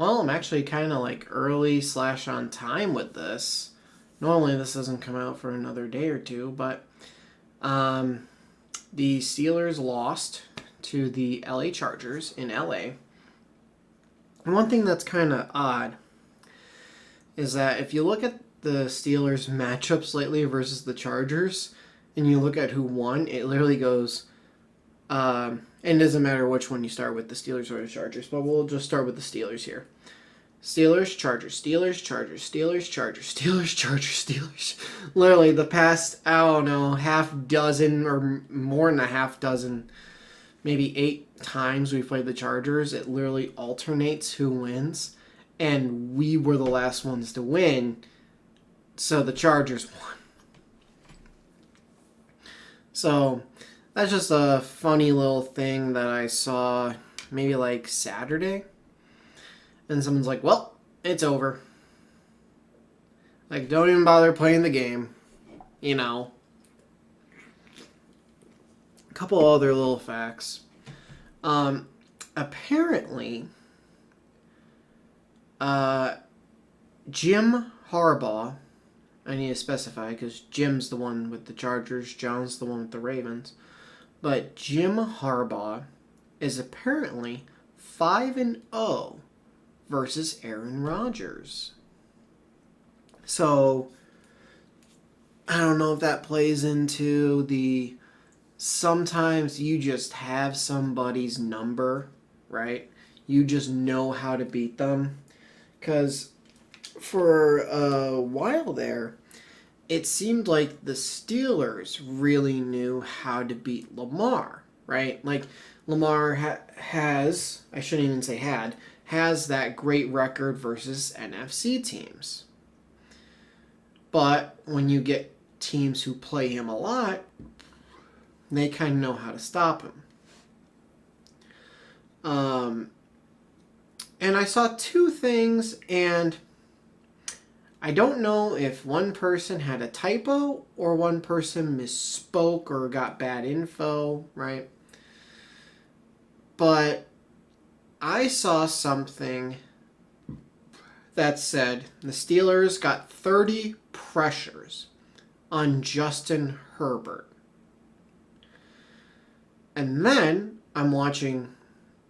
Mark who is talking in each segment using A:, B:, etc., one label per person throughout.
A: Well, I'm actually kind of like early slash on time with this. Normally, this doesn't come out for another day or two, but um, the Steelers lost to the LA Chargers in LA. And one thing that's kind of odd is that if you look at the Steelers matchups lately versus the Chargers, and you look at who won, it literally goes. And it doesn't matter which one you start with, the Steelers or the Chargers, but we'll just start with the Steelers here. Steelers, Chargers, Steelers, Chargers, Steelers, Chargers, Steelers, Chargers, Steelers. Literally, the past, I don't know, half dozen or more than a half dozen, maybe 8 times we played the Chargers, it literally alternates who wins. And we were the last ones to win, so the Chargers won. So, that's just a funny little thing that I saw maybe like Saturday. And someone's like, well, it's over. Like, don't even bother playing the game. You know. A couple other little facts. Apparently, Jim Harbaugh, I need to specify because Jim's the one with the Chargers, John's the one with the Ravens. But Jim Harbaugh is apparently 5-0 versus Aaron Rodgers. So, I don't know if that plays into the sometimes you just have somebody's number, right? You just know how to beat them. Because for a while there, it seemed like the Steelers really knew how to beat Lamar, right? Like, Lamar has, I shouldn't even say had, has that great record versus NFC teams. But when you get teams who play him a lot, they kind of know how to stop him. And I saw 2 things, and I don't know if one person had a typo or one person misspoke or got bad info, right? But I saw something that said the Steelers got 30 pressures on Justin Herbert. And then I'm watching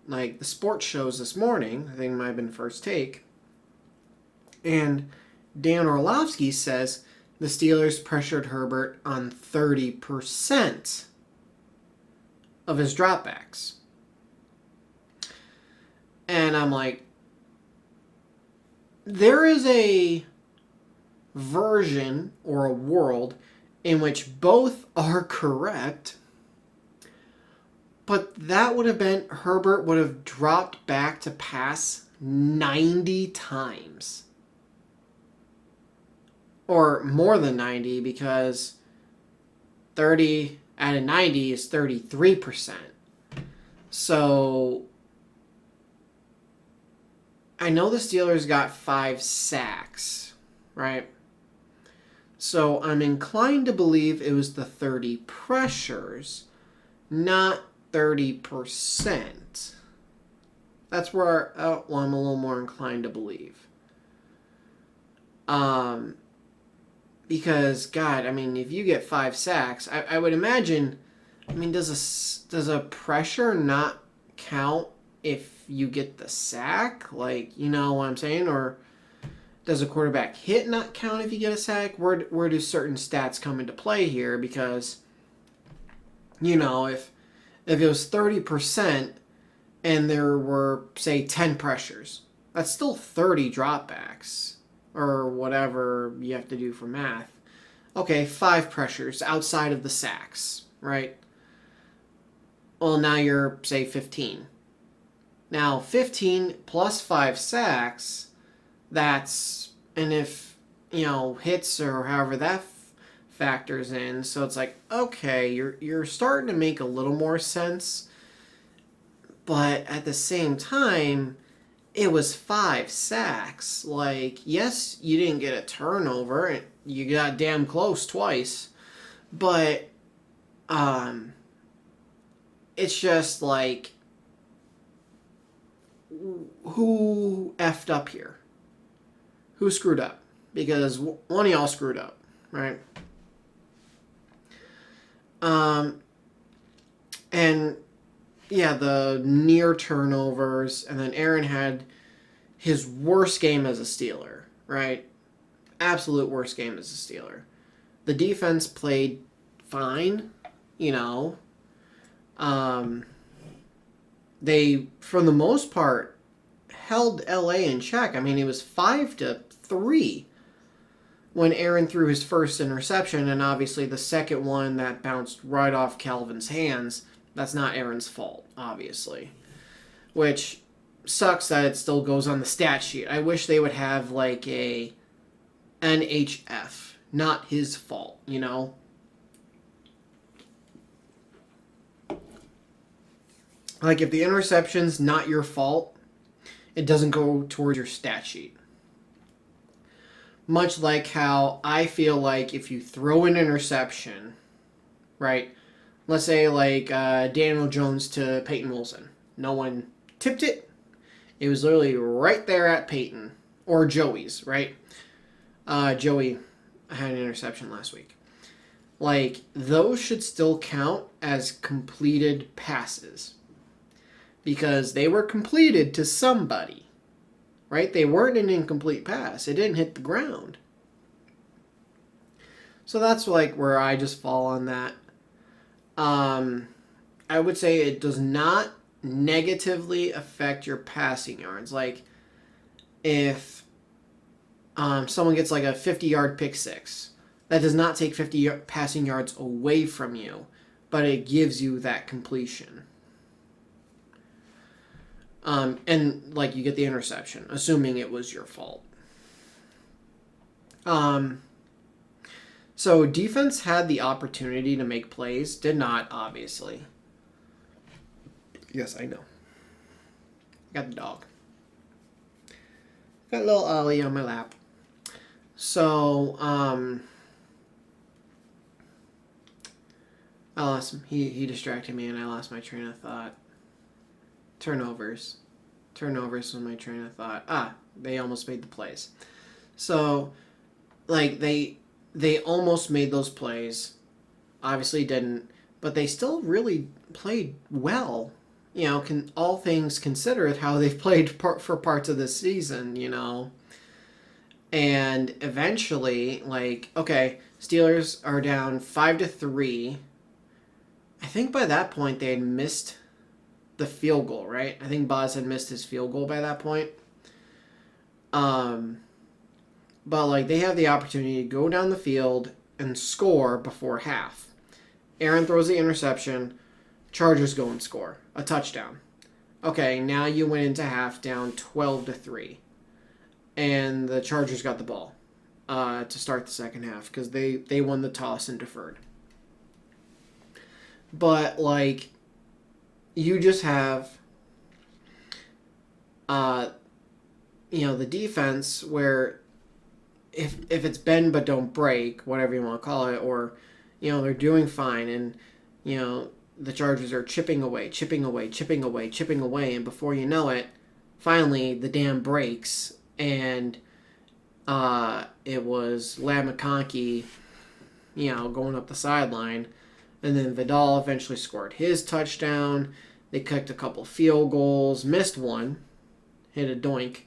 A: like the sports shows this morning. I think it might have been First Take. And Dan Orlovsky says the Steelers pressured Herbert on 30% of his dropbacks. And I'm like, there is a version or a world in which both are correct, but that would have been Herbert would have dropped back to pass 90 times. Or more than 90, because 30 out of 90 is 33%. So I know the Steelers got 5 sacks, right? So I'm inclined to believe it was the 30 pressures, not 30%. That's where I'm a little more inclined to believe. Because, God, I mean, if you get 5 sacks, I would imagine, I mean, does a pressure not count if you get the sack? Like, you know what I'm saying? Or does a quarterback hit not count if you get a sack? Where do certain stats come into play here? Because, you know, if it was 30% and there were, say, 10 pressures, that's still 30 dropbacks. Or whatever you have to do for math. Okay, 5 pressures outside of the sacks, right? Well, now you're, say, 15. Now, 15 plus 5 sacks, that's, and if, you know, hits or however that factors in, so it's like, okay, you're starting to make a little more sense, but at the same time, it was 5 sacks. Like, yes, you didn't get a turnover. And you got damn close twice. But, it's just like, who effed up here? Who screwed up? Because one of y'all screwed up, right? And yeah, the near turnovers, and then Aaron had his worst game as a Steeler, right? Absolute worst game as a Steeler. The defense played fine, you know. They, for the most part, held LA in check. I mean, it was 5-3 when Aaron threw his first interception, and obviously the second one that bounced right off Calvin's hands. That's not Aaron's fault, obviously. Which sucks that it still goes on the stat sheet. I wish they would have like a NHF, not his fault, you know? Like if the interception's not your fault, it doesn't go towards your stat sheet. Much like how I feel like if you throw an interception, right? Let's say like Daniel Jones to Peyton Wilson. No one tipped it. It was literally right there at Peyton. Or Joey's, right? Joey had an interception last week. Like, those should still count as completed passes. Because they were completed to somebody. Right? They weren't an incomplete pass. It didn't hit the ground. So that's like where I just fall on that. I would say it does not negatively affect your passing yards. Like, if someone gets like a 50-yard pick six, that does not take 50 passing yards away from you, but it gives you that completion. And like you get the interception, assuming it was your fault. So defense had the opportunity to make plays, did not, obviously. Yes, I know. Got the dog. Got little Ollie on my lap. So, I lost him. He distracted me and I lost my train of thought. Turnovers was my train of thought. They almost made the plays. So, like, they almost made those plays. Obviously didn't. But they still really played well. You know, all things considered, how they've played for parts of this season, you know. And eventually, like, okay, Steelers are down 5-3. I think by that point they had missed the field goal, right? I think Boz had missed his field goal by that point. But, like, they have the opportunity to go down the field and score before half. Aaron throws the interception. Chargers go and score. A touchdown. Okay, now you went into half down 12-3. And the Chargers got the ball to start the second half because they won the toss and deferred. But, like, you just have, the defense where if it's bend but don't break, whatever you want to call it, or, they're doing fine and, the Chargers are chipping away, and before you know it, finally the dam breaks, and it was Ladd McConkey, going up the sideline, and then Vidal eventually scored his touchdown. They kicked a couple field goals, missed one, hit a doink.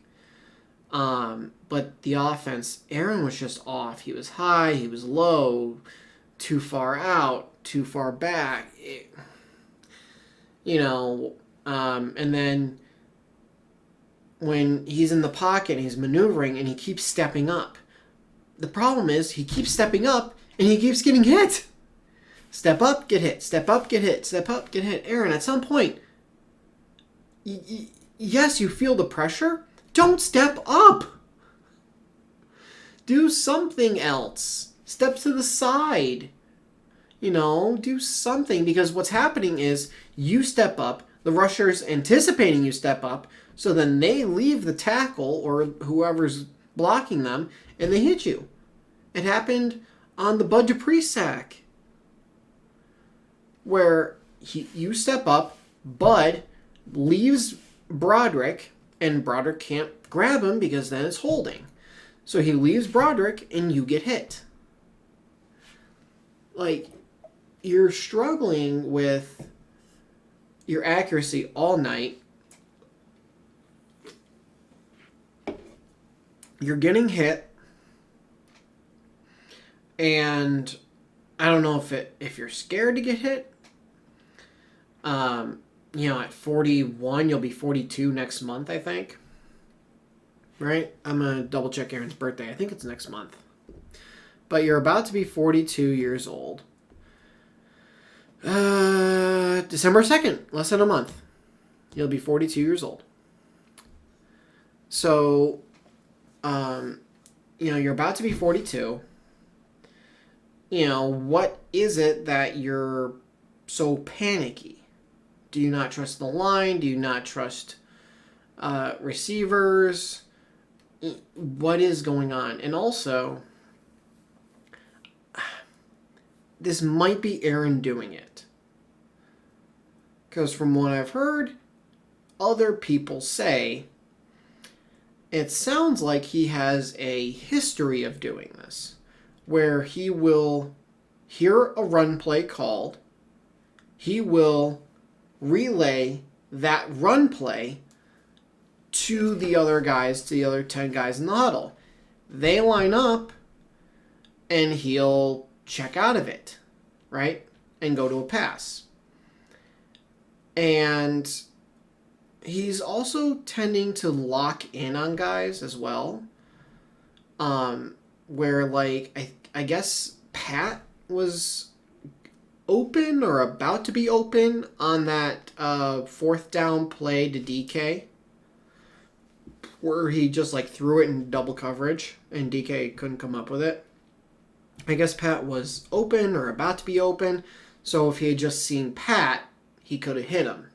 A: But the offense, Aaron was just off. He was high, he was low, too far out, too far back. And then when he's in the pocket and he's maneuvering and he keeps stepping up. The problem is he keeps stepping up and he keeps getting hit. Step up, get hit. Step up, get hit. Step up, get hit. Aaron, at some point, yes, you feel the pressure. Don't step up. Do something else. Step to the side. Do something. Because what's happening is you step up. The rusher's anticipating you step up. So then they leave the tackle or whoever's blocking them and they hit you. It happened on the Bud Dupree sack. Where you step up, Bud leaves Broderick and Broderick can't grab him because then it's holding. So he leaves Broderick, and you get hit. Like, you're struggling with your accuracy all night. You're getting hit. And I don't know if you're scared to get hit. At 41, you'll be 42 next month, I think. Right? I'm going to double check Aaron's birthday. I think it's next month. But you're about to be 42 years old. December 2nd, less than a month. You'll be 42 years old. So, you're about to be 42. What is it that you're so panicky? Do you not trust the line? Do you not trust receivers? What is going on? And also, this might be Aaron doing it. Because from what I've heard, other people say, it sounds like he has a history of doing this, where he will hear a run play called, he will relay that run play to the other guys, to the other 10 guys in the huddle. They line up, and he'll check out of it, right? And go to a pass. And he's also tending to lock in on guys as well. Where, I guess Pat was open or about to be open on that fourth down play to DK, where he just threw it in double coverage and DK couldn't come up with it. I guess Pat was open or about to be open, so if he had just seen Pat, he could have hit him.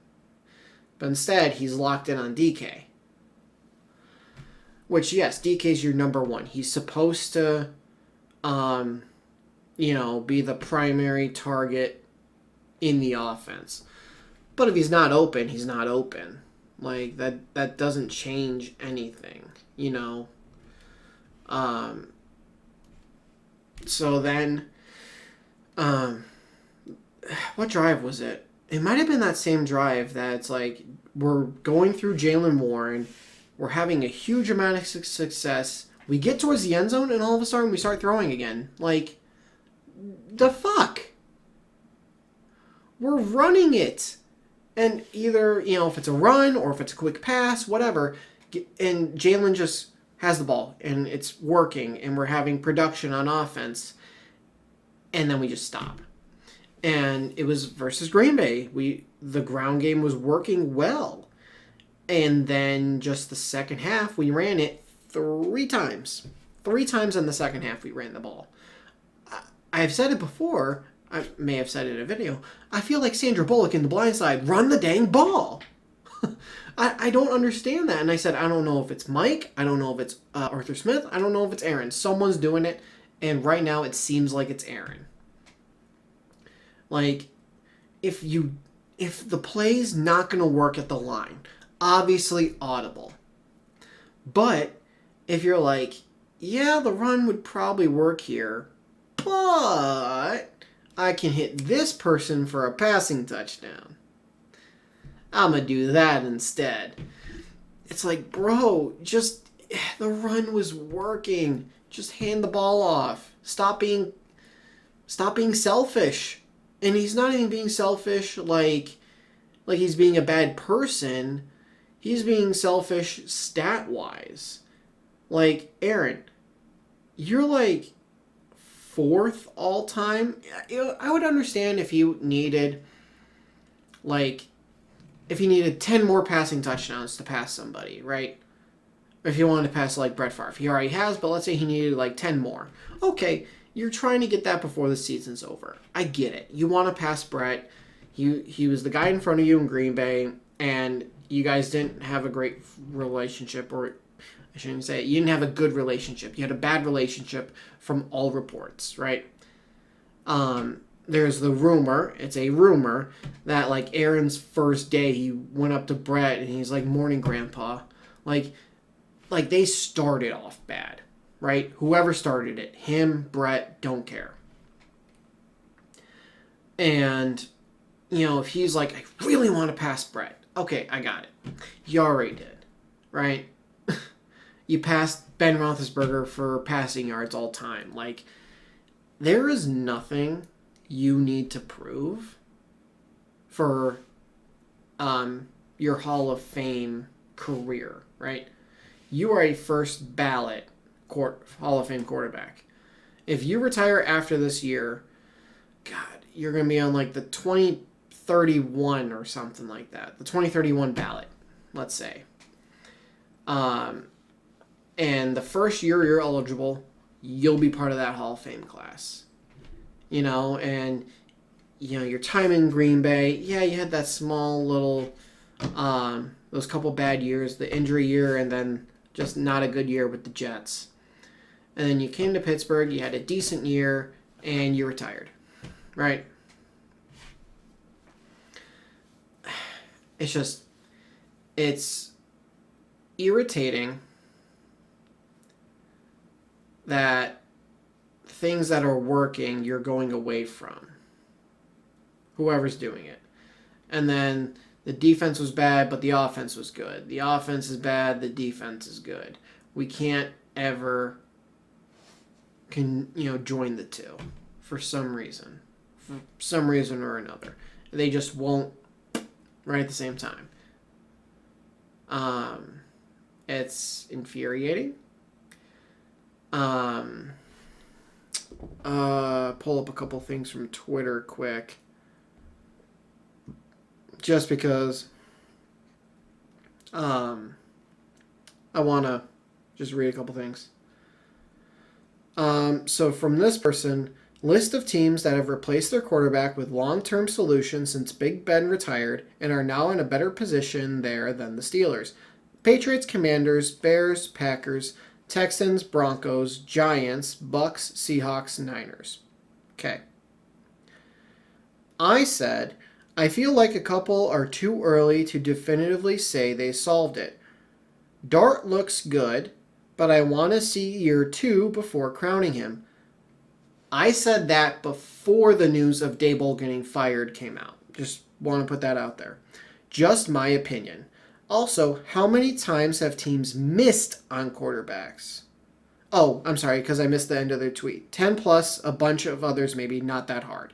A: But instead, he's locked in on DK. Which, yes, DK's your number one. He's supposed to, be the primary target in the offense. But if he's not open, he's not open. That doesn't change anything, So then, what drive was it? It might have been that same drive that's we're going through Jalen Warren, we're having a huge amount of success, we get towards the end zone, and all of a sudden we start throwing again. The fuck? We're running it. And either, if it's a run or if it's a quick pass, whatever, and Jalen just has the ball, and it's working, and we're having production on offense, and then we just stop. And it was versus Green Bay. The ground game was working well. And then just the second half, we ran it 3 times. 3 times in the second half we ran the ball. I've said it before. I may have said it in a video. I feel like Sandra Bullock in The Blind Side. Run the dang ball. I don't understand that. And I said, I don't know if it's Mike. I don't know if it's Arthur Smith. I don't know if it's Aaron. Someone's doing it. And right now it seems like it's Aaron. If the play's not going to work at the line, obviously audible. But if you're yeah, the run would probably work here, but I can hit this person for a passing touchdown, I'm going to do that instead. It's bro, just, the run was working. Just hand the ball off. Stop being selfish. And he's not even being selfish like he's being a bad person. He's being selfish stat-wise. Aaron, you're 4th all-time. I would understand if you needed, if he needed 10 more passing touchdowns to pass somebody, right? If he wanted to pass Brett Favre. He already has, but let's say he needed 10 more. Okay, you're trying to get that before the season's over. I get it. You want to pass Brett. He was the guy in front of you in Green Bay, and you guys didn't have a great relationship, or I shouldn't say it. You didn't have a good relationship. You had a bad relationship from all reports, right? There's the rumor, it's a rumor, that Aaron's first day he went up to Brett and he's morning grandpa. Like, they started off bad, right? Whoever started it, him, Brett, don't care. And, if he's like, I really want to pass Brett. Okay, I got it. You already did, right? You passed Ben Roethlisberger for passing yards all time. Like, there is nothing you need to prove for your Hall of Fame career, right? You are a first ballot Hall of Fame quarterback. If you retire after this year, God, you're going to be on like the 2031 or something like that. The 2031 ballot, let's say. And the first year you're eligible, you'll be part of that Hall of Fame class. And your time in Green Bay, yeah, you had that small little, those couple bad years, the injury year, and then just not a good year with the Jets. And then you came to Pittsburgh, you had a decent year, and you retired, right? It's irritating that things that are working, you're going away from. Whoever's doing it. And then the defense was bad, but the offense was good. The offense is bad, the defense is good. We can't ever join the two for some reason. For some reason or another. They just won't right at the same time. It's infuriating. Pull up a couple things from Twitter quick. Just because I want to just read a couple things. So from this person, list of teams that have replaced their quarterback with long-term solutions since Big Ben retired and are now in a better position there than the Steelers. Patriots, Commanders, Bears, Packers, Texans, Broncos, Giants, Bucks, Seahawks, Niners. Okay. I said, I feel like a couple are too early to definitively say they solved it. Dart looks good, but I want to see year 2 before crowning him. I said that before the news of Daboll getting fired came out. Just want to put that out there. Just my opinion. Also, how many times have teams missed on quarterbacks? Oh, I'm sorry, because I missed the end of their tweet. 10 plus, a bunch of others maybe, not that hard.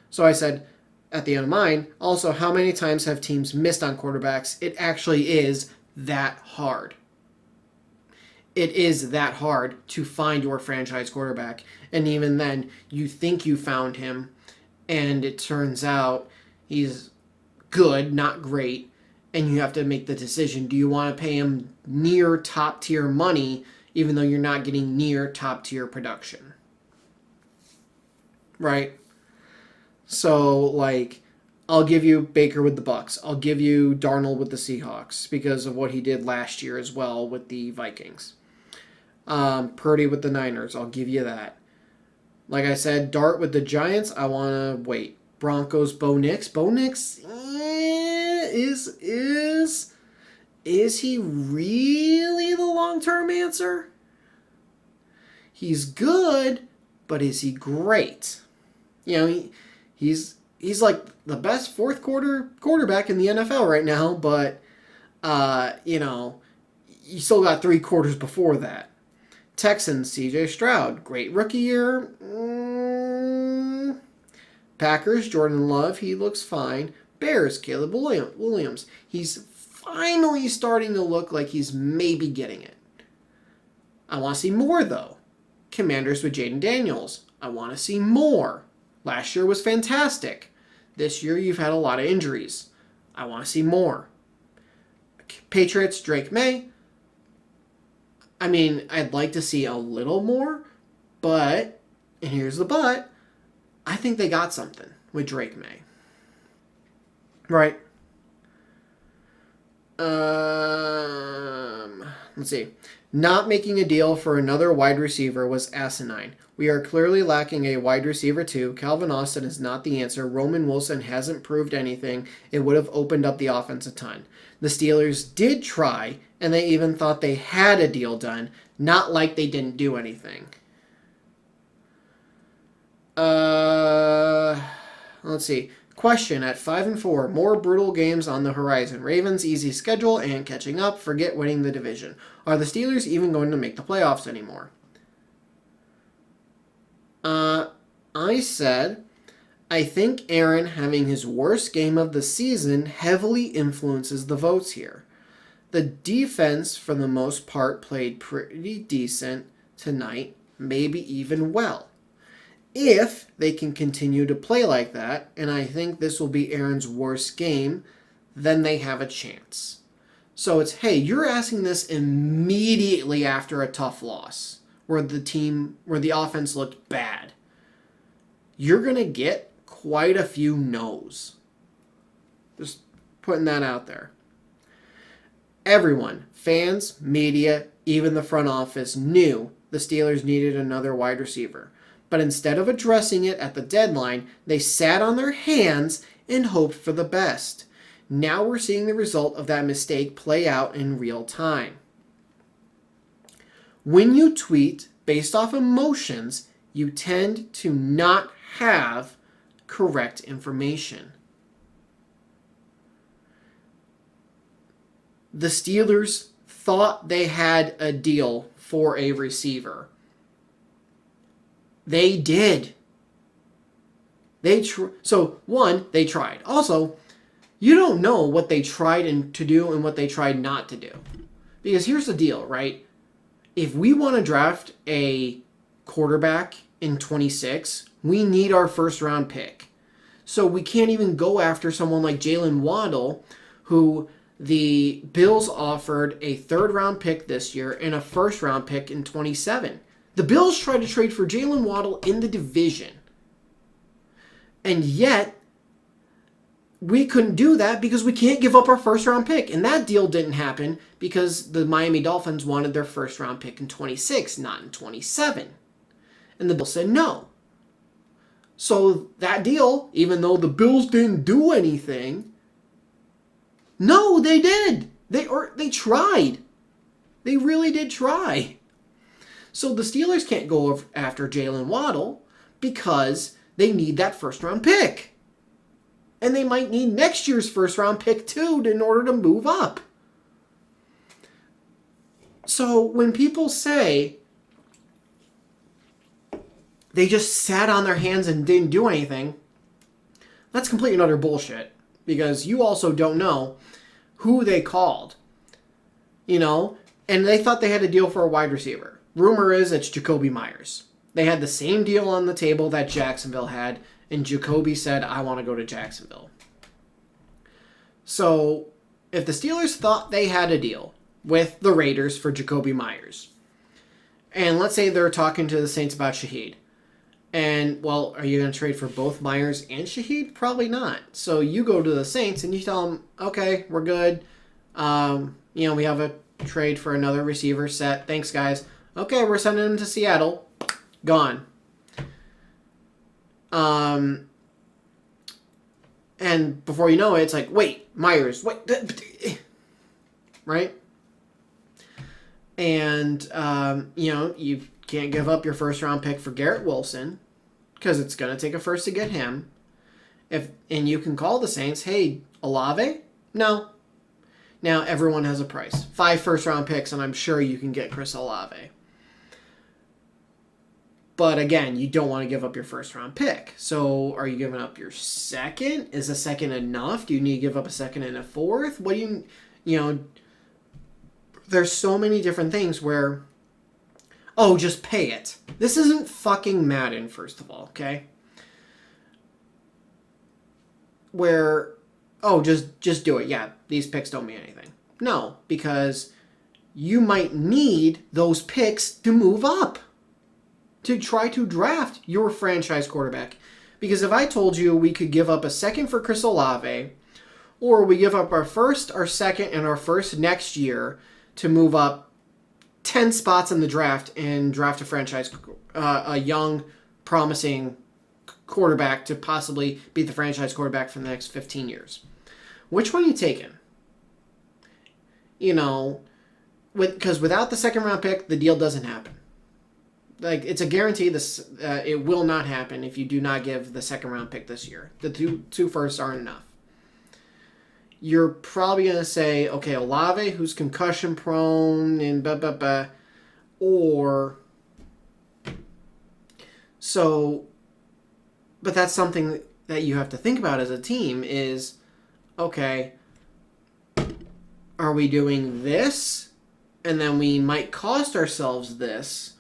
A: So I said, at the end of mine, also, how many times have teams missed on quarterbacks? It actually is that hard. It is that hard to find your franchise quarterback. And even then, you think you found him, and it turns out he's good, not great. And you have to make the decision. Do you want to pay him near top tier money, even though you're not getting near top tier production? Right? So, like, I'll give you Baker with the Bucks. I'll give you Darnold with the Seahawks because of what he did last year as well with the Vikings. Purdy with the Niners. I'll give you that. Like I said, Dart with the Giants. I want to wait. Broncos, Bo Nix. Bo Nix, is he really the long-term answer? He's good, but is he great? He's like the best fourth quarter quarterback in the NFL right now, but you still got 3 quarters before that. Texans, CJ Stroud, great rookie year. Packers, Jordan Love, he looks fine. Bears, Caleb Williams. He's finally starting to look like he's maybe getting it. I want to see more, though. Commanders with Jaden Daniels. I want to see more. Last year was fantastic. This year you've had a lot of injuries. I want to see more. Patriots, Drake May. I mean, I'd like to see a little more, but, and here's the but, I think they got something with Drake May. Right. Let's see. Not making a deal for another wide receiver was asinine. We are clearly lacking a wide receiver too. Calvin Austin is not the answer. Roman Wilson hasn't proved anything. It would have opened up the offense a ton. The Steelers did try, and they even thought they had a deal done. Not like they didn't do anything. Let's see. Question at 5-4. More brutal games on the horizon. Ravens easy schedule and catching up. Forget winning the division. Are the Steelers even going to make the playoffs anymore? I said, I think Aaron having his worst game of the season heavily influences the votes here. The defense, for the most part, played pretty decent tonight, maybe even well. If they can continue to play like that, and I think this will be Aaron's worst game, then they have a chance. So it's, hey, you're asking this immediately after a tough loss where the offense looked bad. You're going to get quite a few no's. Just putting that out there. Everyone, fans, media, even the front office, knew the Steelers needed another wide receiver. But instead of addressing it at the deadline, they sat on their hands and hoped for the best. Now we're seeing the result of that mistake play out in real time. When you tweet based off emotions, you tend to not have correct information. The Steelers thought they had a deal for a receiver. They did. They tried. Also, you don't know what they tried to do and what they tried not to do. Because here's the deal, right? If we want to draft a quarterback in 26, we need our first round pick. So we can't even go after someone like Jalen Waddle, who the Bills offered a third round pick this year and a first round pick in 27. The Bills tried to trade for Jalen Waddle in the division. And yet, we couldn't do that because we can't give up our first round pick. And that deal didn't happen because the Miami Dolphins wanted their first round pick in 26, not in 27. And the Bills said no. So that deal, even though the Bills didn't do anything, no, they did. They tried. They really did try. So the Steelers can't go after Jalen Waddle because they need that first round pick. And they might need next year's first round pick too in order to move up. So when people say they just sat on their hands and didn't do anything, that's complete and utter bullshit. Because you also don't know who they called. And they thought they had a deal for a wide receiver. Rumor is it's Jacoby Myers. They had the same deal on the table that Jacksonville had, and Jacoby said, I want to go to Jacksonville. So, if the Steelers thought they had a deal with the Raiders for Jacoby Myers, and let's say they're talking to the Saints about Shaheed, and, well, are you going to trade for both Myers and Shaheed? Probably not. So you go to the Saints and you tell them, okay, we're good. We have a trade for another receiver set. Thanks, guys. Okay, we're sending him to Seattle. Gone. And before you know it, it's like, wait, Myers, wait. Right? And, you can't give up your first round pick for Garrett Wilson because it's going to take a first to get him. And you can call the Saints, hey, Olave? No. Now everyone has a price. 5 first round picks, and I'm sure you can get Chris Olave. But again, you don't want to give up your first round pick. So are you giving up your second? Is a second enough? Do you need to give up a second and a fourth? What do there's so many different things where, just pay it. This isn't fucking Madden, first of all, okay? Where, just do it. Yeah, these picks don't mean anything. No, because you might need those picks to move up, to try to draft your franchise quarterback. Because if I told you we could give up a second for Chris Olave, or we give up our first, our second, and our first next year to move up 10 spots in the draft and draft a young, promising quarterback to possibly be the franchise quarterback for the next 15 years. Which one are you taking? Because without the second round pick, the deal doesn't happen. Like, it's a guarantee it will not happen if you do not give the second round pick this year. The two firsts aren't enough. You're probably going to say, okay, Olave, who's concussion prone, and blah, blah, blah. But that's something that you have to think about as a team is, okay, are we doing this? And then we might cost ourselves this.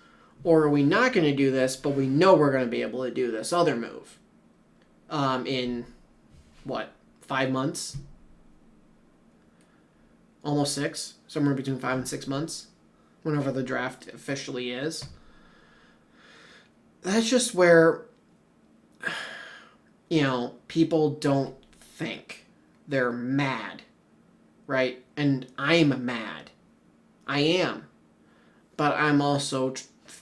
A: Or are we not going to do this, but we know we're going to be able to do this other move in, 5 months? Almost 6. Somewhere between 5 and 6 months. Whenever the draft officially is. That's just where, people don't think. They're mad. Right? And I'm mad. I am. But I'm also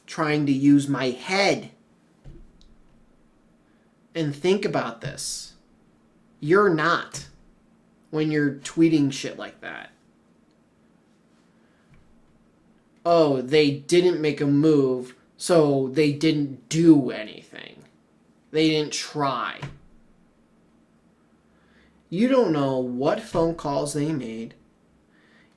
A: trying to use my head and think about this. You're not when you're tweeting shit like that. Oh, they didn't make a move, so they didn't do anything. They didn't try. You don't know what phone calls they made.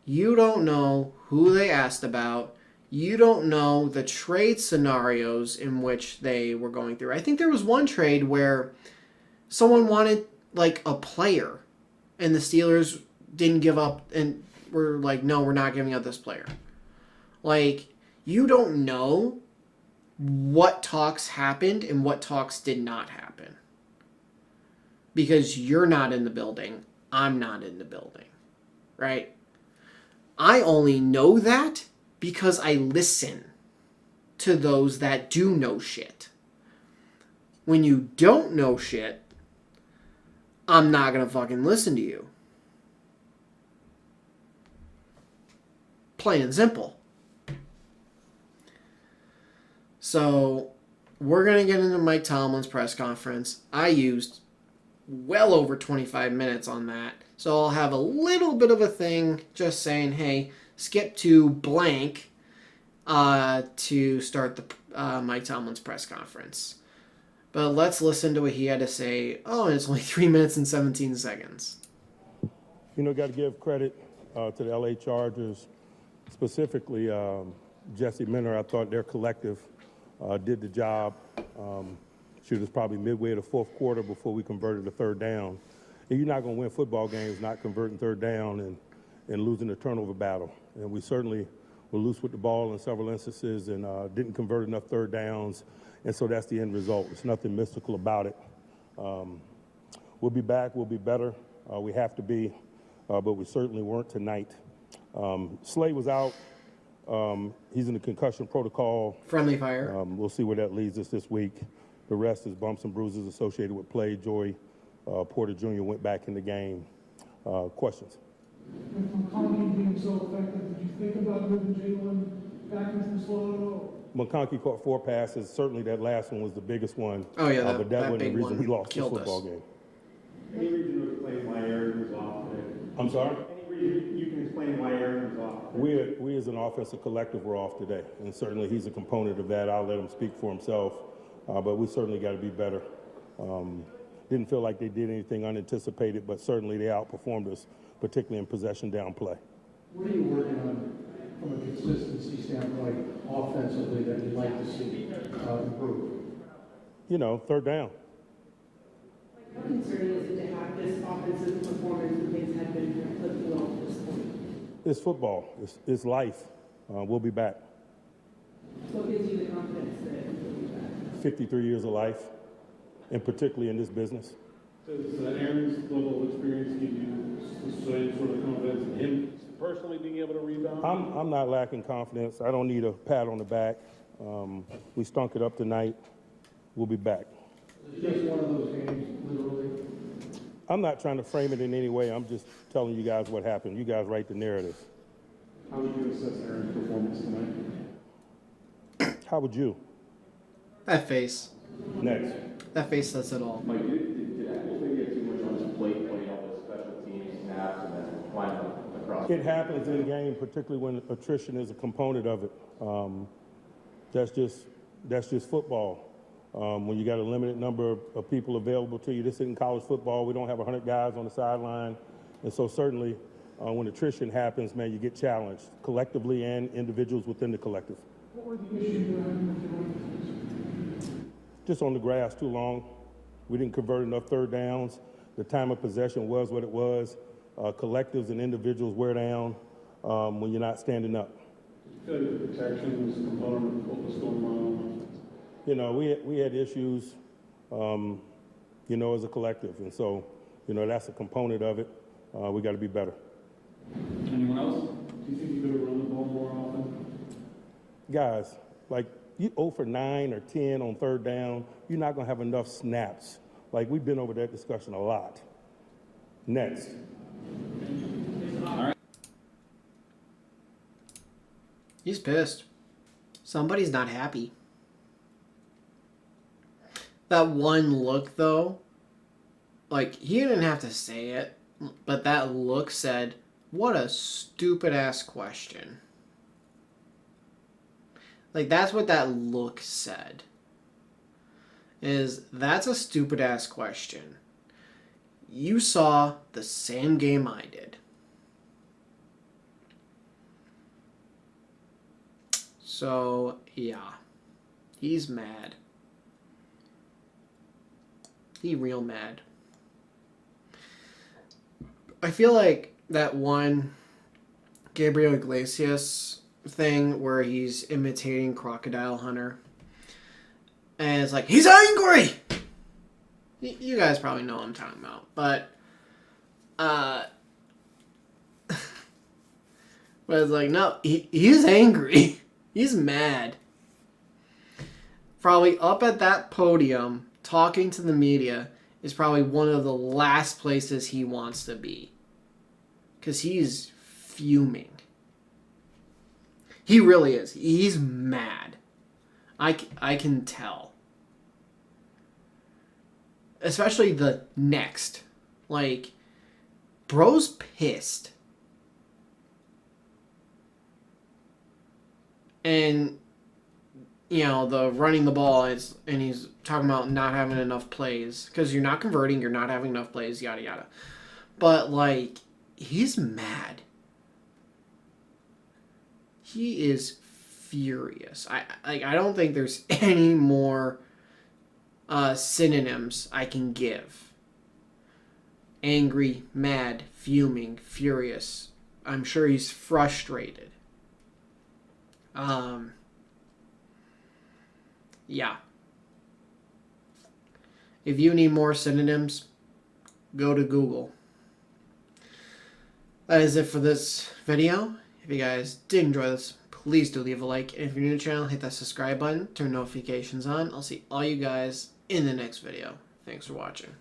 A: You don't know who they asked about. You don't know the trade scenarios in which they were going through. I think there was one trade where someone wanted, a player, and the Steelers didn't give up and were like, no, we're not giving up this player. You don't know what talks happened and what talks did not happen. Because you're not in the building. I'm not in the building. Right? I only know that because I listen to those that do know shit. When you don't know shit, I'm not going to fucking listen to you. Plain and simple. So, we're going to get into Mike Tomlin's press conference. I used well over 25 minutes on that. So, I'll have a little bit of a thing just saying, hey, skip to blank to start the Mike Tomlin's press conference. But let's listen to what he had to say. Oh, and it's only 3 minutes and 17 seconds.
B: Got to give credit to the LA Chargers, specifically Jesse Minter. I thought their collective did the job. Shoot, it was probably midway of the fourth quarter before we converted the third down. And you're not going to win football games not converting third down and losing the turnover battle. And we certainly were loose with the ball in several instances and didn't convert enough third downs. And so that's the end result. There's nothing mystical about it. We'll be back. We'll be better. We have to be, but we certainly weren't tonight. Slay was out. He's in the concussion protocol.
A: Friendly fire.
B: We'll see where that leads us this week. The rest is bumps and bruises associated with play. Joey Porter Jr. went back in the game. Questions?
C: With McConkey being so effective, did you think about moving Jalen back into the slot at all?
B: McConkey caught 4 passes. Certainly that last one was the biggest one.
A: Oh, yeah,
B: but that wasn't the reason we lost this football game.
D: Any reason to explain why Aaron was off today?
B: I'm sorry?
D: Any reason you can explain why Aaron was off today?
B: We as an offensive collective were off today, and certainly he's a component of that. I'll let him speak for himself, but we certainly got to be better. Didn't feel like they did anything unanticipated, but certainly they outperformed us, particularly in possession down play.
C: What are you working on from a consistency standpoint offensively that you'd like to see improve?
B: Third down.
E: How concerning is it to have this offensive performance when things have been clicking well at this point?
B: It's football. It's life. We'll be back.
E: What gives you the confidence that you'll be back?
B: 53 years of life, and particularly in this business.
F: Does Aaron's level of experience give you the same sort of confidence in him personally being able to rebound?
B: I'm not lacking confidence. I don't need a pat on the back. We stunk it up tonight. We'll be back.
C: It's just one of those games, literally.
B: I'm not trying to frame it in any way. I'm just telling you guys what happened. You guys write the narrative.
F: How would you assess Aaron's performance tonight?
B: How would you?
A: That face.
B: Next.
A: That face says it all.
G: Mike, did Eccles maybe get too much on his plate playing all those special teams snaps and then flying across?
B: It happens in game, particularly when attrition is a component of it. That's just football. When you got a limited number of people available to you, this isn't college football. We don't have 100 guys on the sideline, and so certainly when attrition happens, man, you get challenged collectively and individuals within the collective.
C: What were the issues you were having with your offense?
B: Just on the grass too long. We didn't convert enough third downs. The time of possession was what it was. Collectives and individuals wear down when you're not standing up.
F: I feel like the protection was a component of what was going on.
B: You know, we had issues, you know, as a collective, and so, you know, that's a component of it. We got to be better.
F: Anyone else? Do you think you could have run the ball more often?
B: Guys, like you 0 for 9 or 10 on third down, you're not going to have enough snaps. Like we've been over that discussion a lot. Next.
A: He's pissed. Somebody's not happy. That one look, though, like, he didn't have to say it, but that look said, what a stupid-ass question. Like, that's what that look said. That's a stupid-ass question. You saw the same game I did. So, yeah. He's mad. He real mad. I feel like that one Gabriel Iglesias thing where he's imitating Crocodile Hunter. And it's like, he's angry! You guys probably know what I'm talking about. But, but it's like, no, he's angry. He's mad. Probably up at that podium, talking to the media, is probably one of the last places he wants to be. Because he's fuming. He really is. He's mad. I can tell. Especially the next. Like, bro's pissed. And, you know, the running the ball, and he's talking about not having enough plays. Because you're not converting, you're not having enough plays, yada yada. But, like, he's mad. He is furious. I don't think there's any more synonyms I can give. Angry, mad, fuming, furious. I'm sure he's frustrated. Yeah. If you need more synonyms, go to Google. That is it for this video. If you guys did enjoy this, please do leave a like. And if you're new to the channel, hit that subscribe button, turn notifications on. I'll see all you guys in the next video. Thanks for watching.